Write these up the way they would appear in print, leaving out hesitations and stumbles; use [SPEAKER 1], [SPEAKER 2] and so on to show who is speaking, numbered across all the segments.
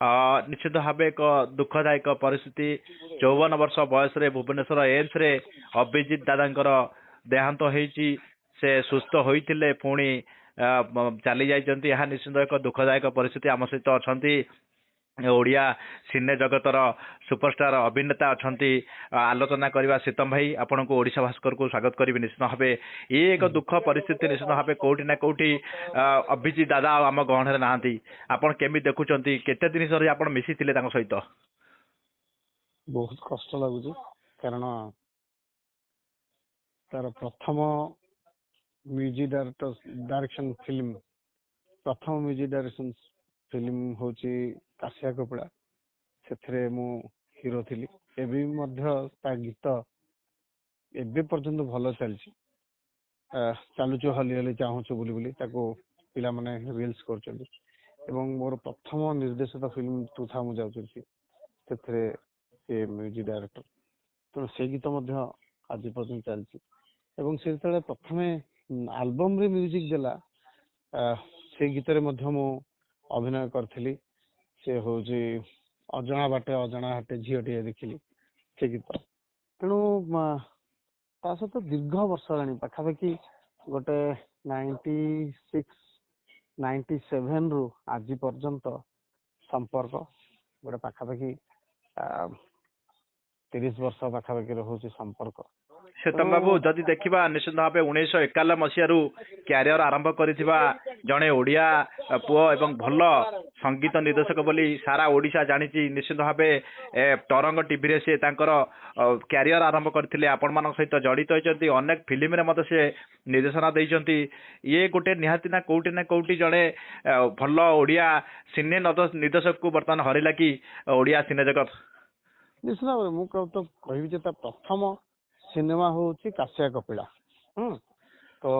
[SPEAKER 1] निश्चित भाव एक दुखदायक परिस्थिति 54 वर्ष बयस भुवनेश्वर एम्स रे अभिजित दादांकर देहांत होईची से सुस्थ होइथिले पुणी चली जाइछन्ति। यह निश्चित एक दुखदायक परिस्थिति। आम सहित अच्छा ओडिया सिने जगतर सुपरस्टार अभिनेता अच्छा आलोचना करवा सीतम भाई आपण को ओडिशा भास्कर को स्वागत करी। निश्चित भाव ये एक दुख परिस्थिति निश्चित भाव कोटी ना कोटी अभिजित दादा आम गहण नहांती आपण केमी देखुंत केते दिन सर आप मिसी सहित
[SPEAKER 2] बहुत कष्ट लगुच कारण तार प्रथम म्यूजिक डायरेक्शन फिल्म प्रथम म्यूजिक डायरेक्शन फिल्म हूँ काशिया कपड़ा से मु हीरो थी गीत एबे पर्यंत भल चलची चलुचु हली हली चाहूचु बुली बुली पिला माने रील्स करचंदी एवं मोर प्रथम निर्देशित फिल्म तू था मु जाउची से म्यूजिक डायरेक्टर तो से गीत आज पर्यंत चलची एवं से प्रथमे एल्बम रे म्यूजिक देला से गीत रे मु अभिनय करथिली से हूँ अजना बाटे अजना हाटे झीटे देखिली से गीत तेणु सहित दीर्घ वर्ष हेनी पाखापाखि गोटे 96 97 रु आज पर्यंत संपर्क गोटे पाखापाखि 30 वर्ष पाखापाखि रोचे संपर्क।
[SPEAKER 1] सीतम बाबू जदि देखा निश्चित भाव 1991 मसीह क्यारियर आरंभ करिथिबा जड़े ओडिया पुओ एवं भल संगीत निर्देशक बोली सारा ओडिशा जानिछि। निश्चित भाव तरंग टीवी रे से क्यारियर आरंभ करथिले आपण मान सहित जड़ित होइछन्ति अनेक फिल्म रे मते से निर्देशना दैछन्ति। ये गोटे निहाती ना कोउटी जड़े भल ओडिया सिने निर्देशक को बर्तमान हरिला कि ओडिया सिने जगत।
[SPEAKER 2] निश्चित भाव मु तो कहि प्रथम सिनेमा हूँ काशिया कपिला तो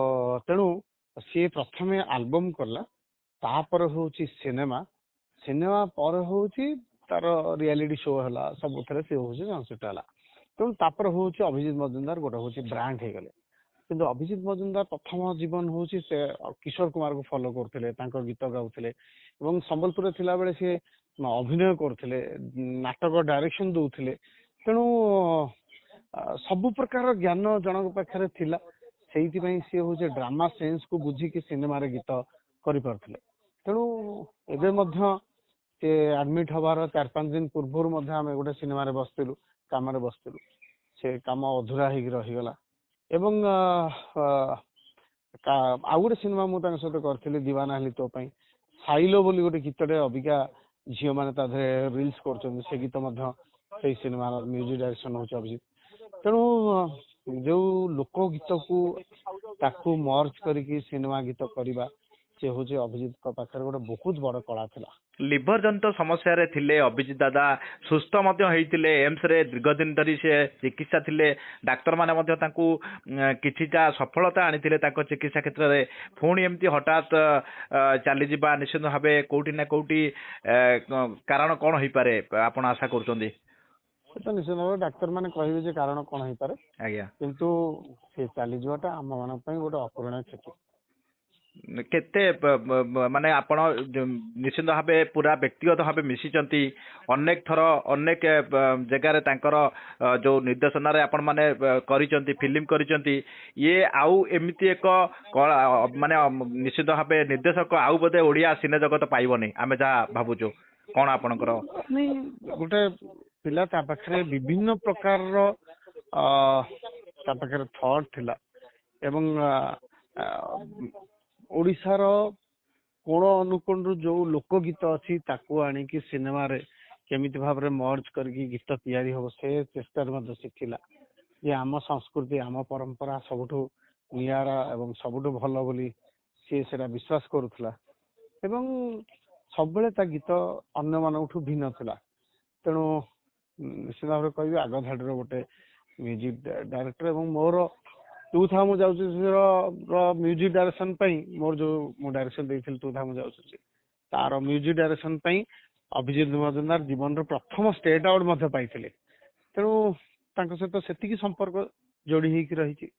[SPEAKER 2] तेणु सी प्रथम एल्बम कला तापर हूँ सिनेमा सिनेमा पर हूँ तार रियलिटी शो है सब सी हूँ संस्कृत है तेणु तापर हूँ अभिजित मजुमदार गोटे हूँ ब्रांड हो गले किंतु अभिजित मजुमदार प्रथम जीवन हूँ से किशोर कुमार को फॉलो करते गीत गाउले संबलपुर थिला बेले सी अभिनय करते नाटक डायरेक्शन दौले तेणु सबु प्रकार ज्ञान जनक पाखे थिला से हूँ ड्रामा सेन्स को बुझिकी सिनेमा रे गीत करि परथिले तेणु एबे मध्य से एडमिट हबार 4-5 दिन पूर्व आम गोटे सिनेमा रे बसलु काम बसलु से काम अधूरा हो रहीगला एवं आउ गोटे सिनेमा मुझे सहित करी दीवाना हेली तो साइलो बोली गोटे गीतटे अबिका झील मैंने रिल्स कर गीत सिनेमा म्यूजिक डायरेक्शन हूँ अभिजित तेणु जो लोक गीत को मर्ज करके सिनेमा गीत करवा से हूँ अभिजित पाखे गोटे बहुत बड़ कला था।
[SPEAKER 1] लिभर जनित समस्या रे थिले अभिजित दादा सुस्थ एम्स रे दीर्घ दिन धरी से चिकित्सा थिले डाक्तर माने मध्य तांकू किछिटा सफलता आनिथिले तांको चिकित्सा क्षेत्र रे पुणी एमती हठात चली जिबा निश्चित भाबे कोउटी ना कोउटी कारण कोन होई पारे आपण आशा करछोंदी।
[SPEAKER 2] तो निश्चित भाव डाक्तर मैंने कहे कारण कौन हो पारे
[SPEAKER 1] आज्ञा
[SPEAKER 2] किंतु से चली जावाटा आम मान गोटे अपूरणीय क्षति
[SPEAKER 1] केते माने आपण निश्चित भाव पूरा व्यक्तिगत भाव मिशिचंती अनेक थर अनेक जगार तांकर जो निर्देशना रे आपण माने करिचंती फिल्म करिचंती ये आउ एमिति एक माने निश्चित भाव निर्देशक आउ बोधे ओडिया सिने जगत पाइबनी आमे जा भाबुचो कोन आपणकर
[SPEAKER 2] गोटे पिला ता पाखरे विभिन्न प्रकार ता पाखरे थॉट थिला एवं ओडिशार कोण अनुकोण जो लोकगीत अच्छी ताकू आनिकी सिनेमा रे केमिति भाव रे मर्ज करके गीत तैयारी हो से चेष्टा मध्य शिखिला जे आम संस्कृति आम परंपरा सबुठु नियारा एवं सबुठु भल बोली सी सेटा विश्वास करुथला एवं सब बेले ता गीत अन्य मानठु भिन्न थिला तेणु निश्चित भाव कह आग धाड़ी गोटे म्यूजिक डायरेक्टर एवं मोर तू था मु म्यूजिक डायरेक्शन मोर जो मु डायरेक्शन देइथिल तू था मु तार म्यूजिक डायरेक्शन अभिजित मजुमदार जीवन रो प्रथम स्टेट अवार्ड मध्य पाइथिले तेणु सहित सेतिकी संपर्क जोड़ी होइकी रही।